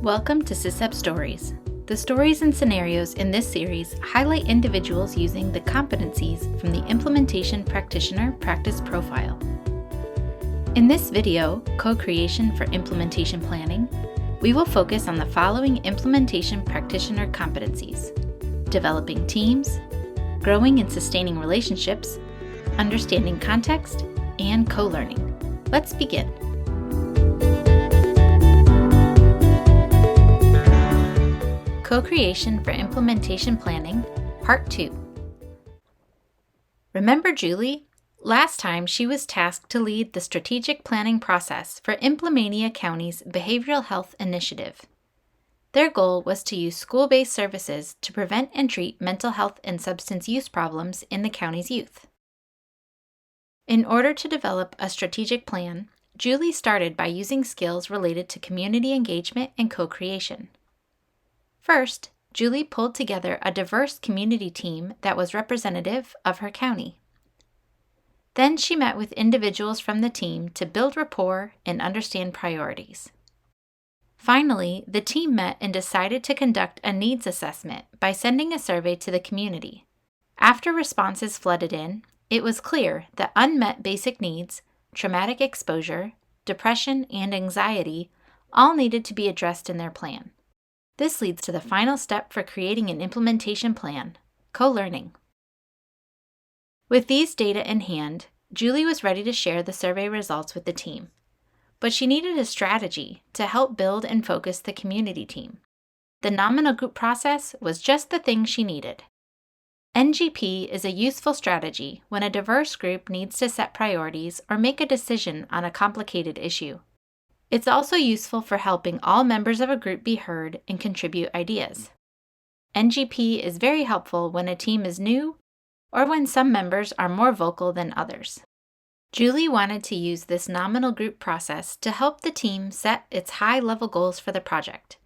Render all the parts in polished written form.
Welcome to SysEP Stories. The stories and scenarios in this series highlight individuals using the competencies from the Implementation Practitioner Practice Profile. In this video, Co-Creation for Implementation Planning, we will focus on the following Implementation Practitioner competencies: developing teams, growing and sustaining relationships, understanding context, and co-learning. Let's begin. Co-Creation for Implementation Planning, Part 2. Remember Julie? Last time she was tasked to lead the strategic planning process for Implemania County's Behavioral Health Initiative. Their goal was to use school-based services to prevent and treat mental health and substance use problems in the county's youth. In order to develop a strategic plan, Julie started by using skills related to community engagement and co-creation. First, Julie pulled together a diverse community team that was representative of her county. Then she met with individuals from the team to build rapport and understand priorities. Finally, the team met and decided to conduct a needs assessment by sending a survey to the community. After responses flooded in, it was clear that unmet basic needs, traumatic exposure, depression, and anxiety all needed to be addressed in their plan. This leads to the final step for creating an implementation plan: co-learning. With these data in hand, Julie was ready to share the survey results with the team, but she needed a strategy to help build and focus the community team. The nominal group process was just the thing she needed. NGP is a useful strategy when a diverse group needs to set priorities or make a decision on a complicated issue. It's also useful for helping all members of a group be heard and contribute ideas. NGP is very helpful when a team is new or when some members are more vocal than others. Julie wanted to use this nominal group process to help the team set its high-level goals for the project.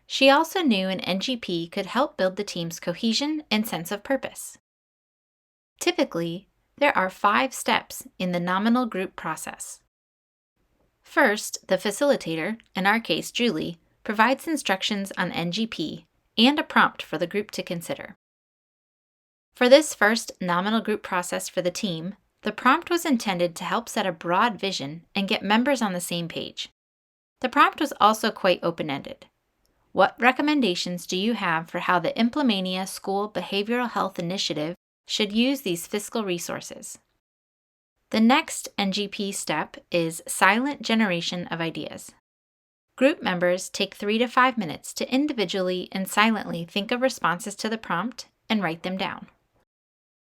She also knew an NGP could help build the team's cohesion and sense of purpose. Typically, there are 5 steps in the nominal group process. First, the facilitator, in our case Julie, provides instructions on NGP and a prompt for the group to consider. For this first nominal group process for the team, the prompt was intended to help set a broad vision and get members on the same page. The prompt was also quite open-ended. What recommendations do you have for how the Implemania School Behavioral Health Initiative should use these fiscal resources? The next NGP step is silent generation of ideas. Group members take 3 to 5 minutes to individually and silently think of responses to the prompt and write them down.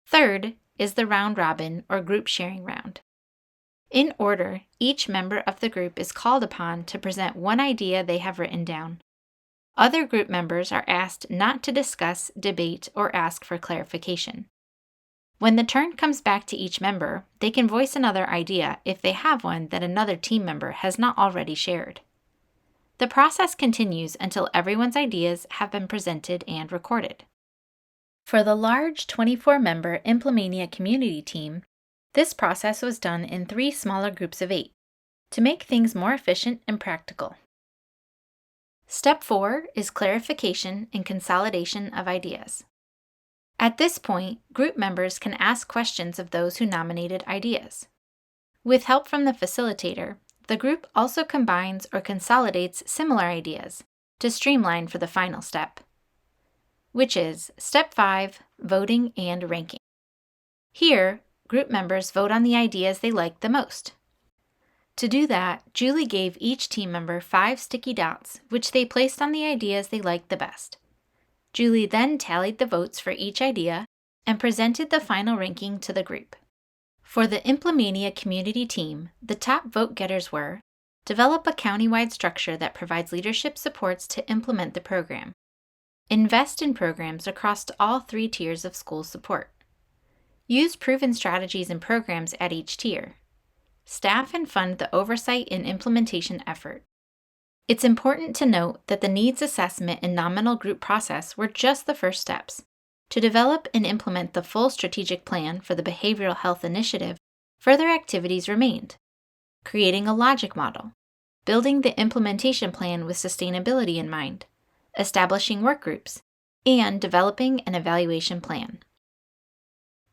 Third is the round robin or group sharing round. In order, each member of the group is called upon to present one idea they have written down. Other group members are asked not to discuss, debate, or ask for clarification. When the turn comes back to each member, they can voice another idea if they have one that another team member has not already shared. The process continues until everyone's ideas have been presented and recorded. For the large 24-member Implemania community team, this process was done in 3 smaller groups of 8 to make things more efficient and practical. Step 4 is clarification and consolidation of ideas. At this point, group members can ask questions of those who nominated ideas. With help from the facilitator, the group also combines or consolidates similar ideas to streamline for the final step, which is Step 5, voting and ranking. Here, group members vote on the ideas they like the most. To do that, Julie gave each team member 5 sticky dots, which they placed on the ideas they liked the best. Julie then tallied the votes for each idea and presented the final ranking to the group. For the Implemania community team, the top vote getters were: develop a countywide structure that provides leadership supports to implement the program. Invest in programs across all 3 tiers of school support. Use proven strategies and programs at each tier. Staff and fund the oversight and implementation effort. It's important to note that the needs assessment and nominal group process were just the first steps. To develop and implement the full strategic plan for the Behavioral Health Initiative, further activities remained: creating a logic model, building the implementation plan with sustainability in mind, establishing work groups, and developing an evaluation plan.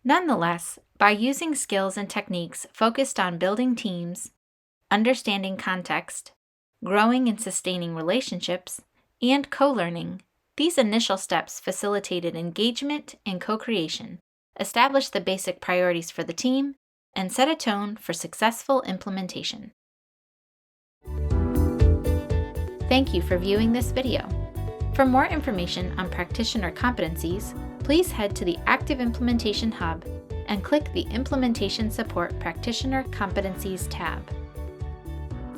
Nonetheless, by using skills and techniques focused on building teams, understanding context, growing and sustaining relationships, and co-learning, these initial steps facilitated engagement and co-creation, established the basic priorities for the team, and set a tone for successful implementation. Thank you for viewing this video. For more information on practitioner competencies, please head to the Active Implementation Hub and click the Implementation Support Practitioner Competencies tab.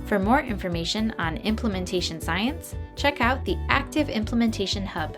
For more information on implementation science, check out the Active Implementation Hub.